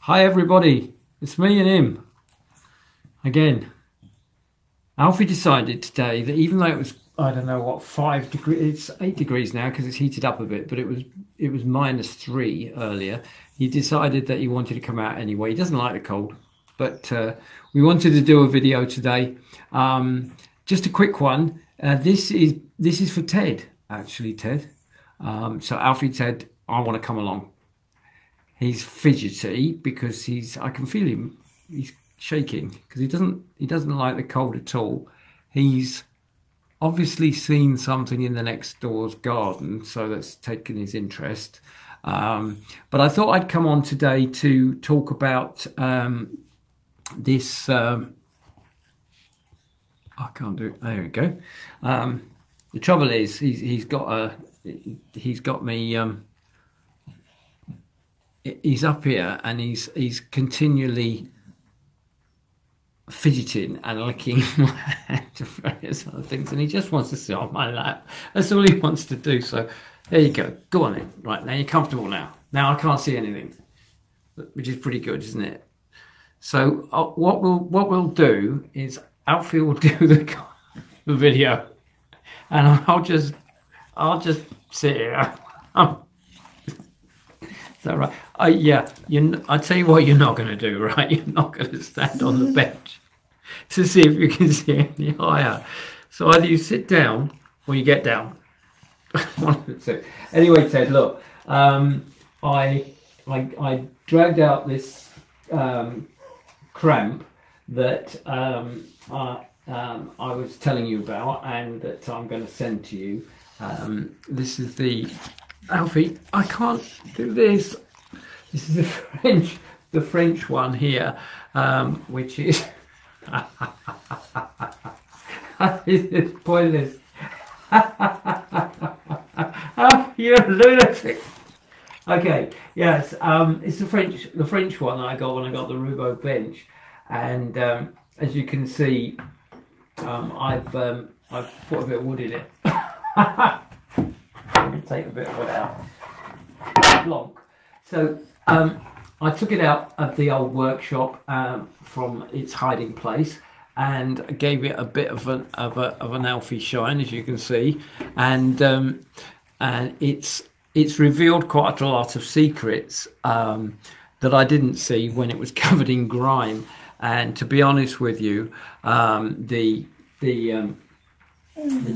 Hi everybody, it's me and him again. Alfie decided today that even though it was, I don't know what, 5 degrees, it's 8 degrees now because it's heated up a bit, but it was -3 earlier. He decided that he wanted to come out anyway. He doesn't like the cold, but we wanted to do a video today. Just a quick one. This is for Ted, actually, Ted. So Alfie said, I want to come along. He's fidgety because I can feel him. He's shaking because he doesn't like the cold at all. He's obviously seen something in the next door's garden, so that's taken his interest. But I thought I'd come on today to talk about this. I can't do it. There we go. The trouble is, he's got me. He's up here and he's continually fidgeting and licking my hand to various other things, and he just wants to sit on my lap. That's all he wants to do. So there you go. Go on in. Right, now you're comfortable now. Now I can't see anything, which is pretty good, isn't it? So what we'll do is Alfie will do the video, and I'll just sit here. Is that right? Yeah. I tell you what, you're not going to do, right? You're not going to stand on the bench to see if you can see any higher. So either you sit down or you get down. One of the two. Anyway, Ted, look. I dragged out this cramp that I was telling you about, and that I'm going to send to you. This is the Alfie. I can't do this. This is the French one here, which is it's pointless. You're a lunatic. Okay, yes, it's the French one that I got when I got the Roubo bench, and as you can see, I've put a bit of wood in it. Let me take a bit of wood out. Long. So I took it out of the old workshop from its hiding place and gave it a bit of an ALFIE shine, as you can see, and it's revealed quite a lot of secrets that I didn't see when it was covered in grime. And to be honest with you,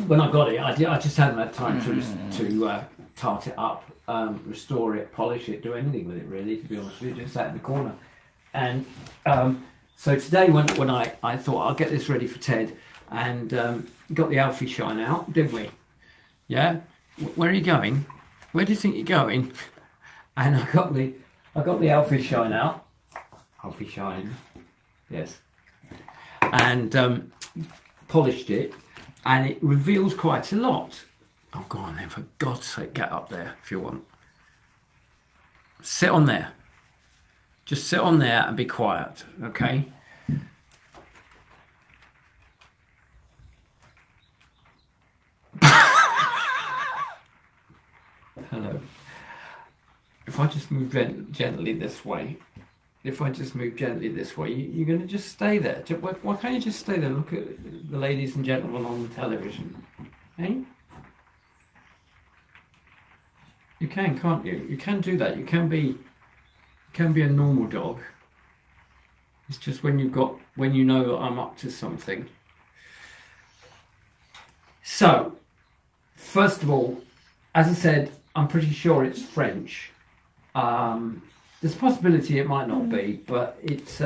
when I got it, I just hadn't had time to tart it up, restore it, polish it, do anything with it really, to be honest with you. Just sat in the corner. And so today when I thought I'll get this ready for Ted, and got the ALFIE shine out, didn't we? Yeah? Where are you going? Where do you think you're going? And I got the ALFIE shine out. ALFIE shine. Yes. And polished it. And it reveals quite a lot. Oh, go on then, for God's sake, get up there if you want. Sit on there. Just sit on there and be quiet, okay? Hello. If I just move gently this way, you're going to just stay there. Why can't you just stay there? Look at the ladies and gentlemen on the television. Eh? You can, can't you? You can do that. You can be a normal dog. It's just when you know that I'm up to something. So, first of all, as I said, I'm pretty sure it's French. There's a possibility it might not be, but it's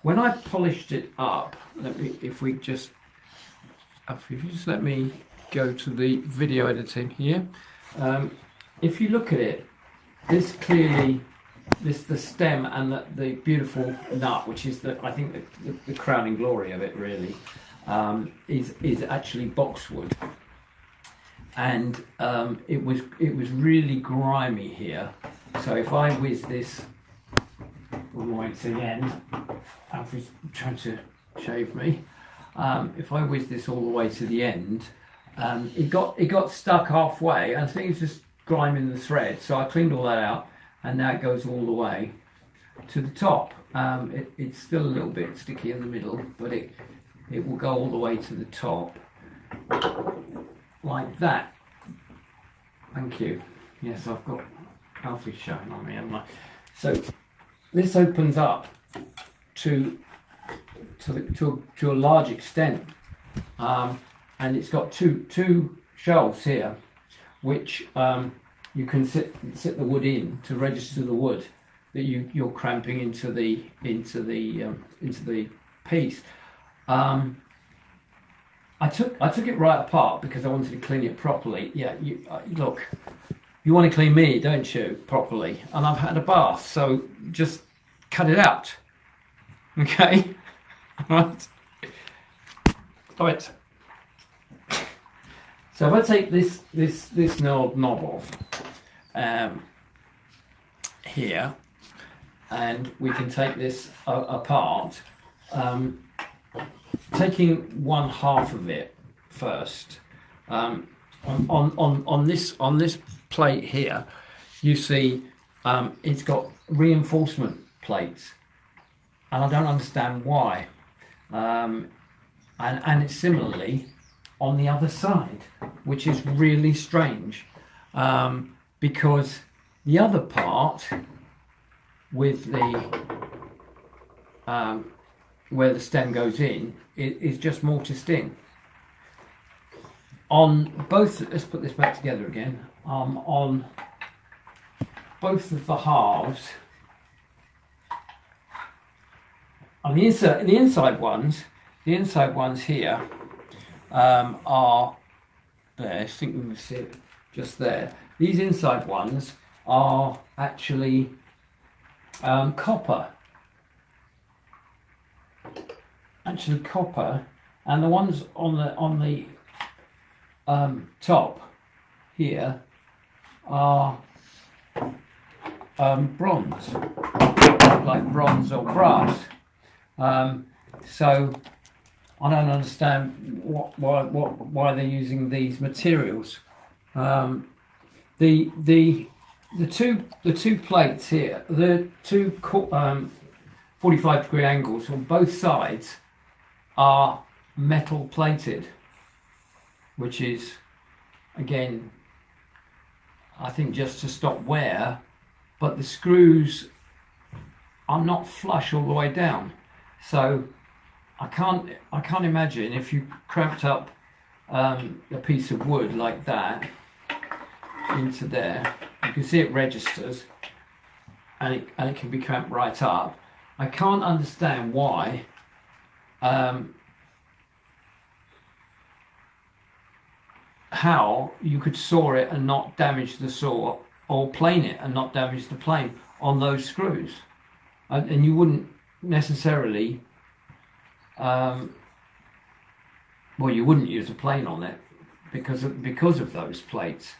when I polished it up. If you just let me go to the video editing here. If you look at it, the stem and the beautiful nut, which is I think the crowning glory of it really, is actually boxwood, and it was really grimy here. So if I whiz this all the way to the end, Alfie's trying to shave me. If I whiz this all the way to the end, it got stuck halfway, and I think it's just grime in the thread. So I cleaned all that out, and now it goes all the way. to the top. It's still a little bit sticky in the middle, but it will go all the way to the top, like that. Thank you. Yes, I've got ALFIE showing on me, haven't I? So this opens up to a large extent, and it's got two shelves here, which you can sit the wood in to register the wood that you're cramping into the piece. I took it right apart because I wanted to clean it properly. Yeah, look, you want to clean me, don't you, properly? And I've had a bath, so just cut it out. Okay, right. Right. So if I take this knob off here, and we can take this apart, taking one half of it first. On this plate here, you see it's got reinforcement plates, and I don't understand why. And it's similarly on the other side, which is really strange, because the other part with the where the stem goes in is just mortised in. On both, let's put this back together again. On both of the halves, on the inside ones here are there. I think we can see it just there. These inside ones are actually copper. Actually copper, and the ones on the top here are bronze, like bronze or brass. So I don't understand why they're using these materials. The two plates here, the two 45-degree angles on both sides are metal plated, which is, again, I think just to stop wear, but the screws are not flush all the way down. So I can't imagine if you cramped up a piece of wood like that into there. You can see it registers, and it can be cramped right up. I can't understand why how you could saw it and not damage the saw, or plane it and not damage the plane on those screws, and you wouldn't necessarily well, you wouldn't use a plane on it because of those plates.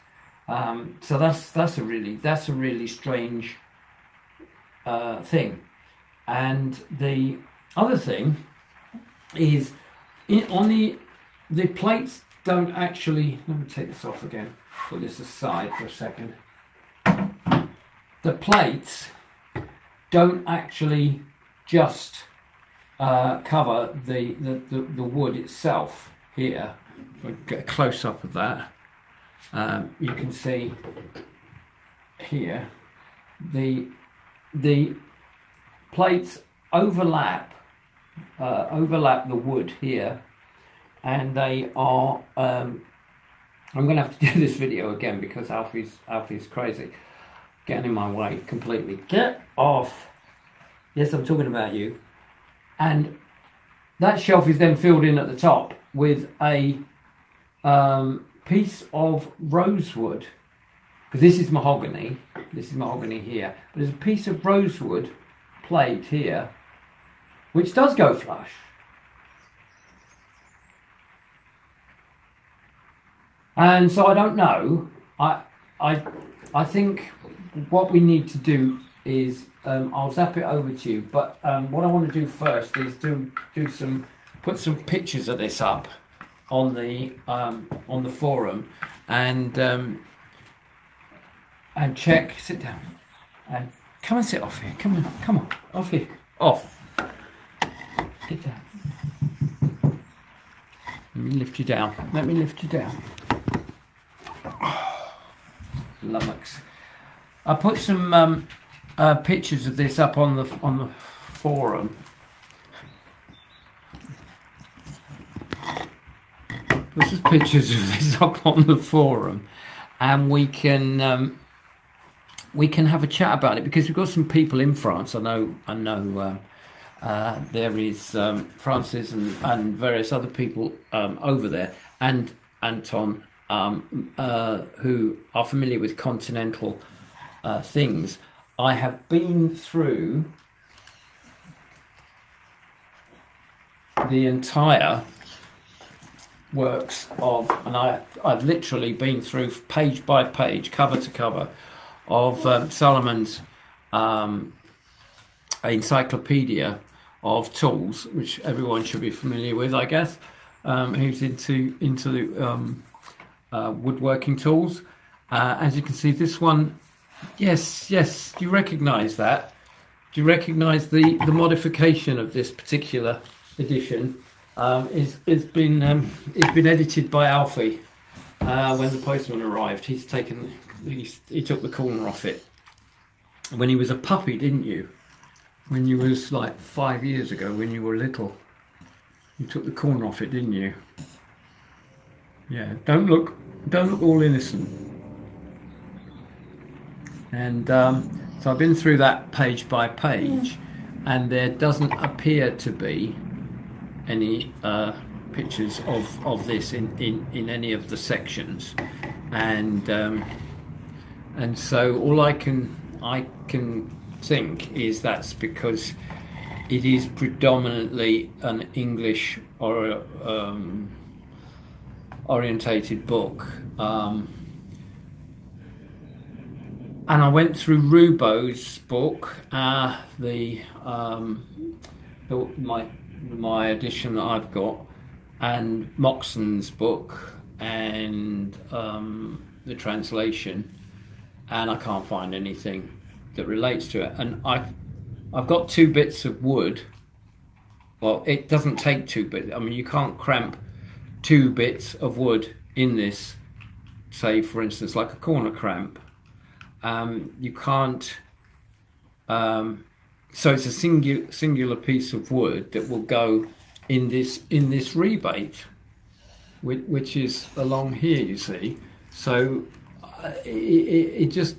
So that's a really strange thing. And the other thing is, on the plates don't actually, let me take this off again, put this aside for a second. The plates don't actually just cover the wood itself here. If I get a close up of that, you can see here the plates overlap the wood here, and they are I'm going to have to do this video again because ALFIE's crazy, getting in my way completely. Get off. Yes, I'm talking about you. And that shelf is then filled in at the top with a piece of rosewood, because this is mahogany here, but there's a piece of rosewood plate here which does go flush. And so I don't know. I think what we need to do is I'll zap it over to you, but what I want to do first is put some pictures of this up on the forum, and check. Sit down. Come and sit off here. Come on, come on, off here, off. Get down. Let me lift you down. Let me lift you down. Lummox. I put some pictures of this up on the forum. Put some pictures of this up on the forum, and we can have a chat about it, because we've got some people in France. I know. There is Francis and various other people over there, and Anton, who are familiar with continental things. I have been through the entire works of, and I've literally been through page by page, cover to cover, of Solomon's encyclopedia of tools, which everyone should be familiar with, I guess. Who's into woodworking tools. As you can see, this one, yes. Do you recognise that? Do you recognise the modification of this particular edition? It's been edited by ALFIE when the postman arrived. He took the corner off it when he was a puppy, didn't you? When you was like 5 years ago, when you were little, you took the corner off it, didn't you? Yeah. Don't look all innocent. And so I've been through that page by page, and there doesn't appear to be any pictures of this in any of the sections, and so all I can think is that's because it is predominantly an English or orientated book, and I went through Roubaud's book, my edition that I've got, and Moxon's book, and the translation, and I can't find anything that relates to it. And I've got 2 bits of wood. Well, it doesn't take 2 bits. I mean, you can't cramp 2 bits of wood in this, say for instance like a corner cramp. You can't, so it's a singular piece of wood that will go in this rebate, which is along here, you see. So it just,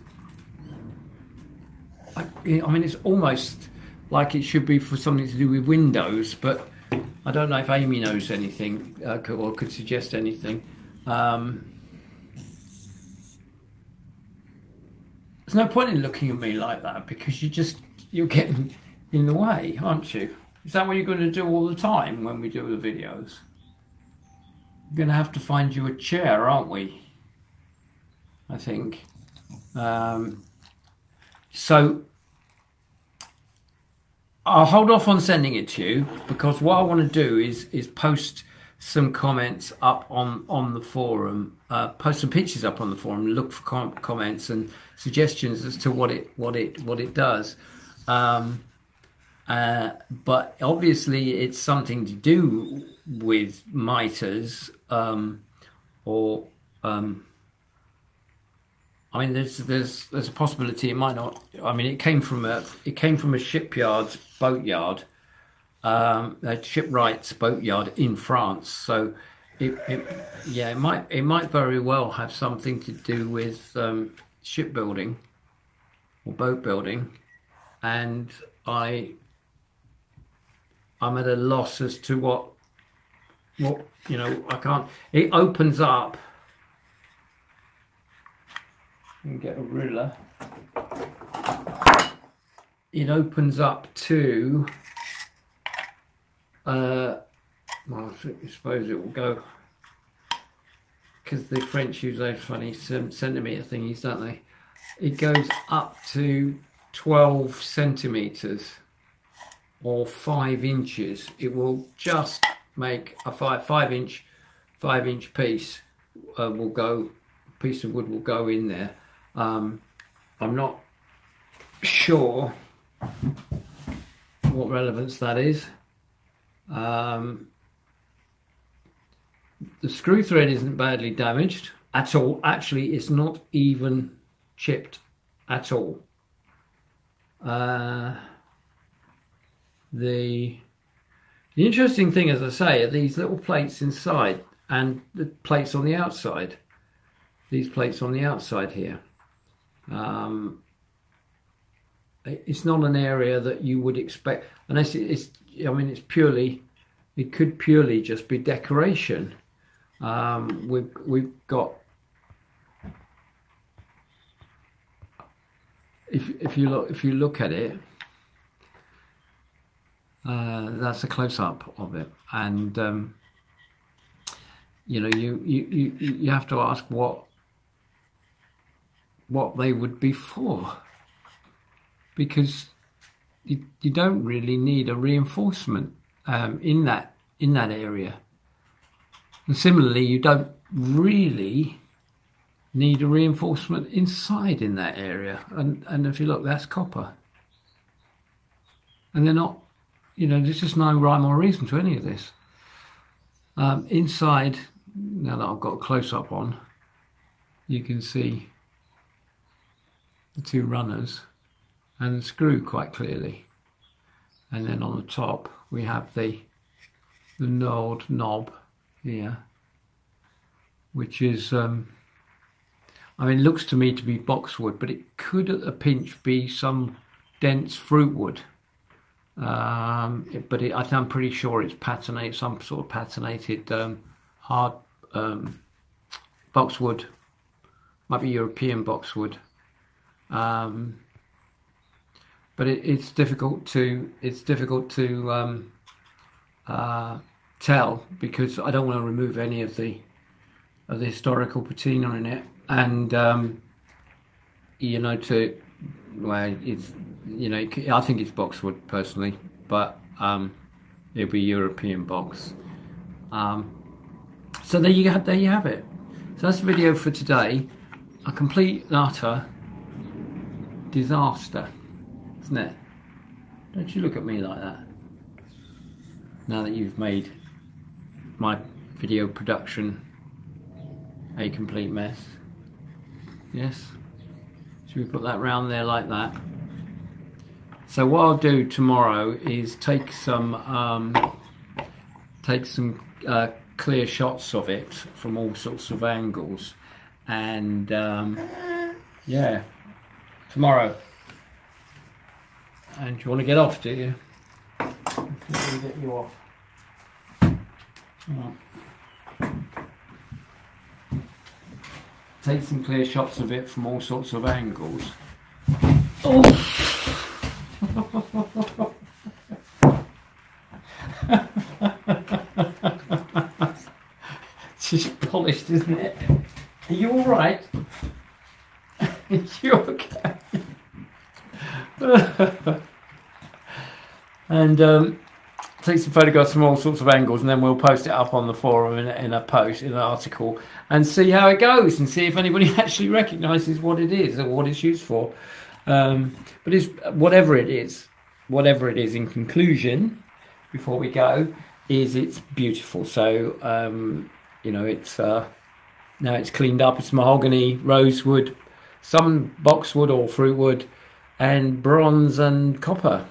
I mean, it's almost like it should be for something to do with windows, but I don't know if Amy knows anything or could suggest anything. There's no point in looking at me like that, because you're getting in the way, aren't you? Is that what you're going to do all the time when we do the videos? We're going to have to find you a chair, aren't we? I think. So I'll hold off on sending it to you, because what I want to do is post some comments up on the forum, post some pictures up on the forum, look for comments and suggestions as to what it does. But obviously it's something to do with miters, or I mean, there's a possibility it might not. I mean, it came from a shipyard's boatyard, a shipwright's boatyard in France. So it might very well have something to do with shipbuilding or boat building, and I'm at a loss as to what I can't. It opens up. And get a ruler. It opens up to well, I suppose it will go, because the French use those funny centimetre thingies, don't they? It goes up to 12 centimetres or 5 inches. It will just make a 5 inch piece piece of wood will go in there. I'm not sure what relevance that is. The screw thread isn't badly damaged at all. Actually, it's not even chipped at all. The interesting thing, as I say, are these little plates inside and the plates on the outside. These plates on the outside here. It's not an area that you would expect, unless it's. I mean, it could purely just be decoration. We've got. If you look at it, that's a close up of it, and you know, you have to ask what they would be for, because you don't really need a reinforcement in that area, and similarly you don't really need a reinforcement inside in that area, and if you look, that's copper, and they're not, you know, there's just no rhyme or reason to any of this. Inside, now that I've got a close-up on, you can see the two runners and the screw quite clearly, and then on the top we have the knurled knob here, which is I mean, it looks to me to be boxwood, but it could at a pinch be some dense fruit wood. I'm pretty sure it's patinated, some sort of patinated hard boxwood, might be European boxwood. But it's difficult to tell, because I don't want to remove any of the historical patina in it, and you know, it's, you know, I think it's boxwood personally, but it'll be European box. So there you have it. So that's the video for today. A complete and utter disaster, isn't it? Don't you look at me like that. Now that you've made my video production a complete mess. Yes? Should we put that round there like that? So what I'll do tomorrow is take some clear shots of it from all sorts of angles, and yeah, tomorrow. And do you want to get off, do you? Let me get you off. Right. Take some clear shots of it from all sorts of angles. Oh! It's just polished, isn't it? Are you all right? Are you okay? And take some photographs from all sorts of angles, and then we'll post it up on the forum in an article, and see how it goes, and see if anybody actually recognises what it is or what it's used for. But it's whatever it is. In conclusion, before we go, it's beautiful. So you know, it's now it's cleaned up. It's mahogany, rosewood, some boxwood or fruitwood, and bronze and copper,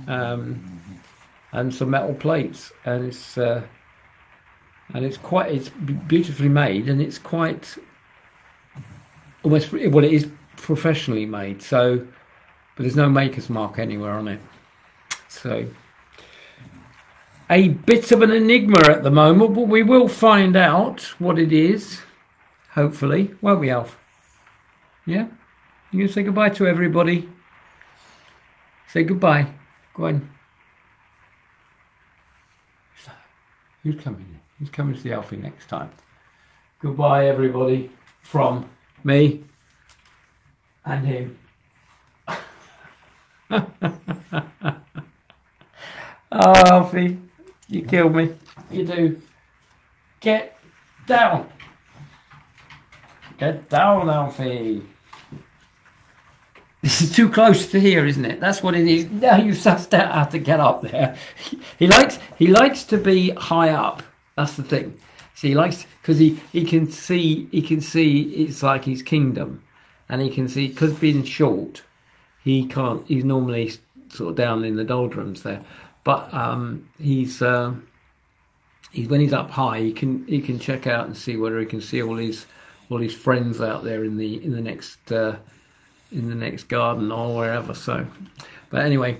and some metal plates, and it's beautifully made, and it's quite almost, well, it is professionally made. So, but there's no maker's mark anywhere on it. So, a bit of an enigma at the moment, but we will find out what it is, hopefully, won't we, Alf? Yeah? You gonna say goodbye to everybody? Say goodbye. Go on. Who's coming? Who's coming to the ALFIE next time? Goodbye, everybody, from me and him. Oh, ALFIE, you kill me. You do. Get down. Get down, ALFIE. This is too close to here, isn't it? That's what it is. Now you've sussed out how to get up there. He likes to be high up. That's the thing. So he likes because he can see it's like his kingdom, and he can see because being short, he can't. He's normally sort of down in the doldrums there, but he's when he's up high, he can check out and see whether he can see all his friends out there in the next garden or wherever. So, but anyway,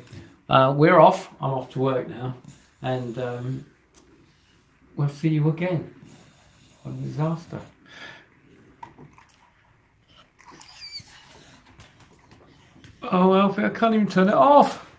we're off. I'm off to work now, and we'll see you again. What a disaster. Oh, Alfie, I can't even turn it off.